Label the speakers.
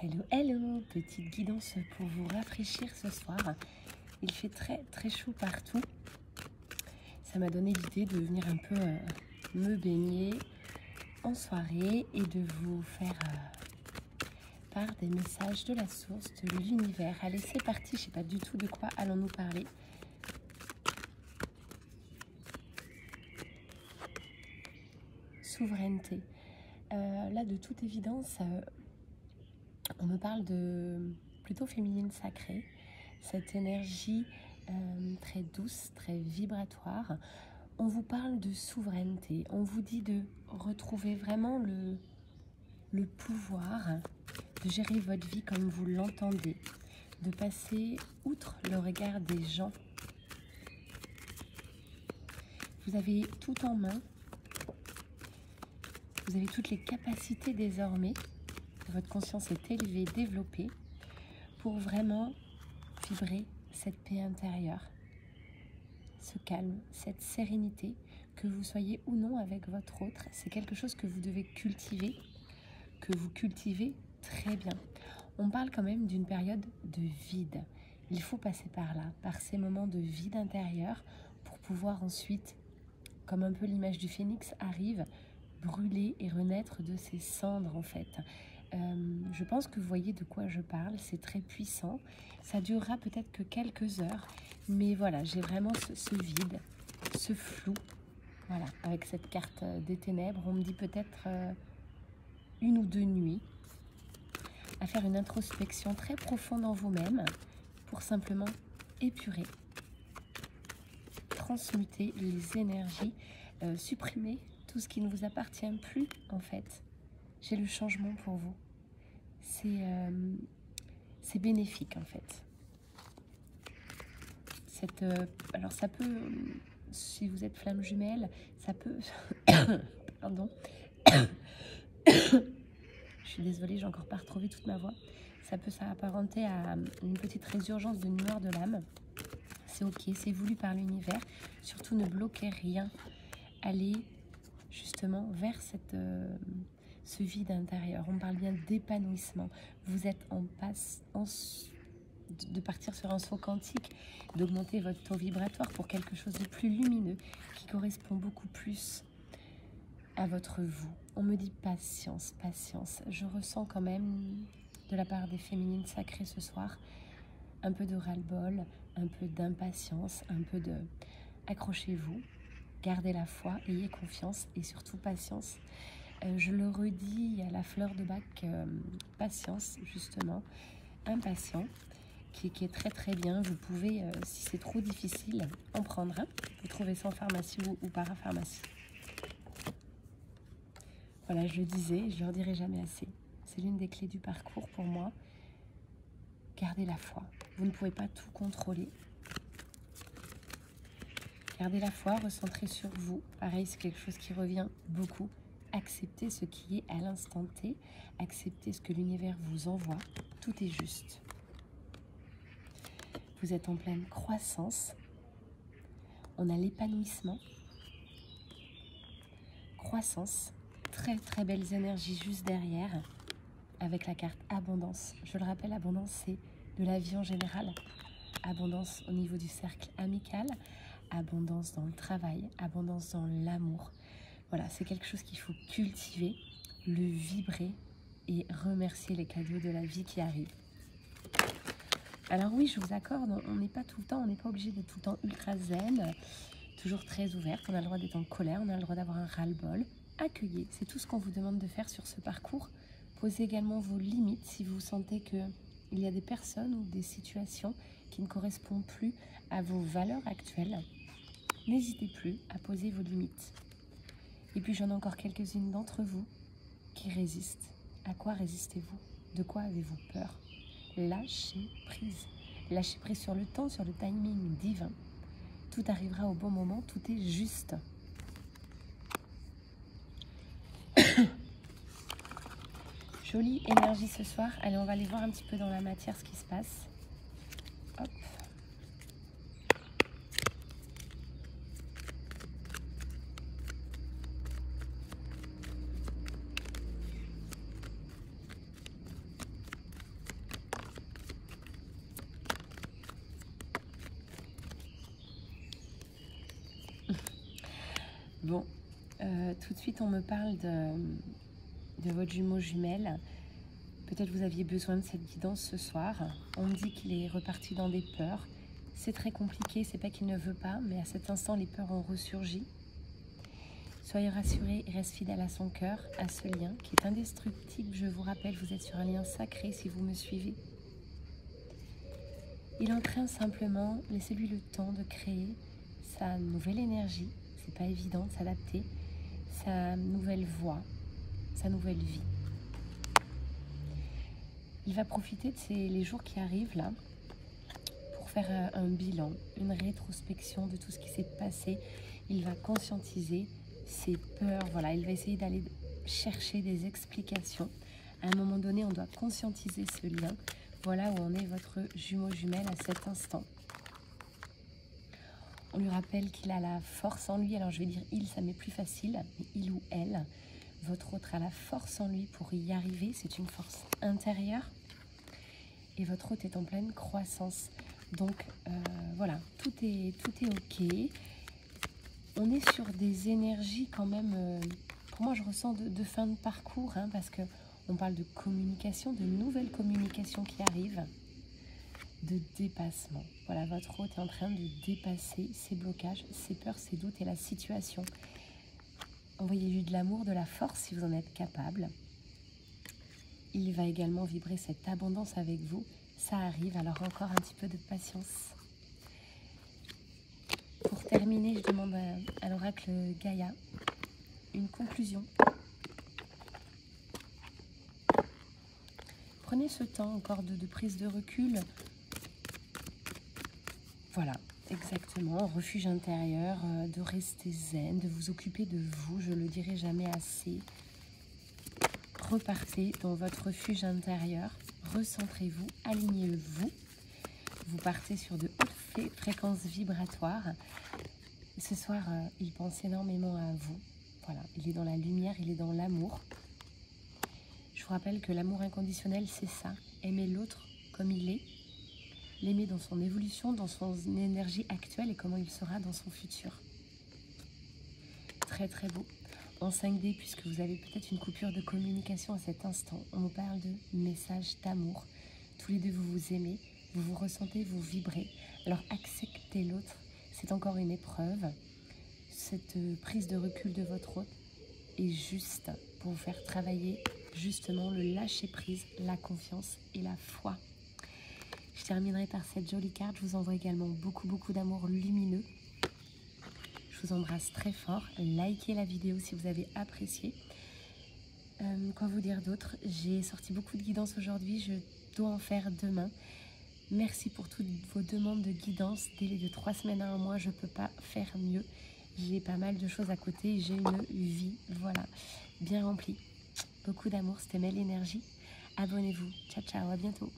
Speaker 1: Hello, hello, petite guidance pour vous rafraîchir ce soir. Il fait très chaud partout. Ça m'a donné l'idée de venir un peu me baigner en soirée et de vous faire part des messages de la source, de l'univers. Allez, c'est parti, je ne sais pas du tout de quoi allons-nous parler. Souveraineté. Là, de toute évidence, on me parle de plutôt féminine sacrée, cette énergie très douce, très vibratoire. On vous parle de souveraineté, on vous dit de retrouver vraiment le pouvoir de gérer votre vie comme vous l'entendez, de passer outre le regard des gens. Vous avez tout en main, vous avez toutes les capacités désormais, votre conscience est élevée, développée, pour vraiment vibrer cette paix intérieure, ce calme, cette sérénité, que vous soyez ou non avec votre autre, c'est quelque chose que vous devez cultiver, que vous cultivez très bien. On parle quand même d'une période de vide. Il faut passer par là, par ces moments de vide intérieur, pour pouvoir ensuite, comme un peu l'image du phénix arrive, brûler et renaître de ses cendres en fait. Je pense que vous voyez de quoi je parle, c'est très puissant. Ça durera peut-être que quelques heures, mais voilà, j'ai vraiment ce vide, ce flou. Voilà, avec cette carte des ténèbres, on me dit peut-être une ou deux nuits à faire une introspection très profonde en vous-même pour simplement épurer, transmuter les énergies, supprimer tout ce qui ne vous appartient plus en fait. J'ai le changement pour vous. C'est bénéfique en fait. Alors ça peut, si vous êtes flamme jumelle, ça peut... Pardon. Je suis désolée, j'ai encore pas retrouvé toute ma voix. Ça peut s'apparenter à une petite résurgence de lumière de l'âme. C'est ok, c'est voulu par l'univers. Surtout ne bloquez rien. Allez justement vers ce vide intérieur. On parle bien d'épanouissement. Vous êtes en passe de partir sur un saut quantique, d'augmenter votre taux vibratoire pour quelque chose de plus lumineux, qui correspond beaucoup plus à votre vous. On me dit patience, patience. Je ressens quand même, de la part des féminines sacrées ce soir, un peu de ras-le-bol, un peu d'impatience, un peu de... Accrochez-vous, gardez la foi, ayez confiance et surtout patience. Je le redis à la fleur de bac, patience justement, impatient, qui est très bien. Vous pouvez, si c'est trop difficile, en prendre un. Vous trouvez ça en pharmacie ou parapharmacie. Voilà, je le disais, je ne le redirai jamais assez. C'est l'une des clés du parcours pour moi. Gardez la foi. Vous ne pouvez pas tout contrôler. Gardez la foi, recentrez sur vous. Pareil, c'est quelque chose qui revient beaucoup. Acceptez ce qui est à l'instant T. Acceptez ce que l'univers vous envoie. Tout est juste. Vous êtes en pleine croissance. On a l'épanouissement. Croissance. Très belles énergies juste derrière. Avec la carte abondance. Je le rappelle, abondance, c'est de la vie en général. Abondance au niveau du cercle amical. Abondance dans le travail. Abondance dans l'amour. Voilà, c'est quelque chose qu'il faut cultiver, le vibrer et remercier les cadeaux de la vie qui arrivent. Alors oui, je vous accorde, on n'est pas tout le temps, on n'est pas obligé d'être tout le temps ultra zen, toujours très ouverte, on a le droit d'être en colère, on a le droit d'avoir un ras-le-bol. Accueillez, c'est tout ce qu'on vous demande de faire sur ce parcours. Posez également vos limites si vous sentez qu'il y a des personnes ou des situations qui ne correspondent plus à vos valeurs actuelles. N'hésitez plus à poser vos limites. Et puis j'en ai encore quelques-unes d'entre vous qui résistent. À quoi résistez-vous? De quoi avez-vous peur? Lâchez prise. Lâchez prise sur le temps, sur le timing divin. Tout arrivera au bon moment, tout est juste. Jolie énergie ce soir. Allez, on va aller voir un petit peu dans la matière ce qui se passe. Hop. Bon, tout de suite, on me parle de votre jumeau jumelle. Peut-être vous aviez besoin de cette guidance ce soir. On me dit qu'il est reparti dans des peurs. C'est très compliqué, c'est pas qu'il ne veut pas, mais à cet instant, les peurs ont ressurgi. Soyez rassurés, il reste fidèle à son cœur, à ce lien qui est indestructible. Je vous rappelle, vous êtes sur un lien sacré si vous me suivez. Il est en train simplement, laissez-lui le temps de créer sa nouvelle énergie. C'est pas évident de s'adapter, sa nouvelle voix, sa nouvelle vie. Il va profiter de les jours qui arrivent là pour faire un bilan, une rétrospection de tout ce qui s'est passé. Il va conscientiser ses peurs, voilà, il va essayer d'aller chercher des explications. À un moment donné, on doit conscientiser ce lien. Voilà où en est votre jumeau jumelle à cet instant. On lui rappelle qu'il a la force en lui. Alors je vais dire il, ça m'est plus facile, mais il ou elle, votre autre a la force en lui pour y arriver. C'est une force intérieure. Et votre hôte est en pleine croissance. Donc voilà, tout est ok. On est sur des énergies quand même, pour moi je ressens de fin de parcours, hein, parce qu'on parle de communication, de nouvelles communications qui arrivent, de dépassement. Voilà, votre hôte est en train de dépasser ses blocages, ses peurs, ses doutes et la situation. Envoyez-lui de l'amour, de la force si vous en êtes capable. Il va également vibrer cette abondance avec vous. Ça arrive, alors encore un petit peu de patience. Pour terminer, je demande à l'oracle Gaïa une conclusion. Prenez ce temps encore de prise de recul. Voilà, exactement, refuge intérieur, de rester zen, de vous occuper de vous, je le dirai jamais assez. Repartez dans votre refuge intérieur, recentrez-vous, alignez-vous. Vous partez sur de hautes fréquences vibratoires. Ce soir, il pense énormément à vous. Voilà, il est dans la lumière, il est dans l'amour. Je vous rappelle que l'amour inconditionnel, c'est ça. Aimer l'autre comme il est. L'aimer dans son évolution, dans son énergie actuelle et comment il sera dans son futur. Très très beau. En 5D, puisque vous avez peut-être une coupure de communication à cet instant, on nous parle de message d'amour. Tous les deux, vous vous aimez, vous vous ressentez, vous vibrez. Alors acceptez l'autre, c'est encore une épreuve. Cette prise de recul de votre hôte est juste pour vous faire travailler justement le lâcher-prise, la confiance et la foi. Je terminerai par cette jolie carte. Je vous envoie également beaucoup d'amour lumineux. Je vous embrasse très fort. Likez la vidéo si vous avez apprécié. Quoi vous dire d'autre? J'ai sorti beaucoup de guidance aujourd'hui. Je dois en faire demain. Merci pour toutes vos demandes de guidance. Délai de 3 semaines à 1 mois, je ne peux pas faire mieux. J'ai pas mal de choses à côté. J'ai une vie, voilà, bien remplie. Beaucoup d'amour. C'était Mel Énergie. Abonnez-vous. Ciao, ciao. À bientôt.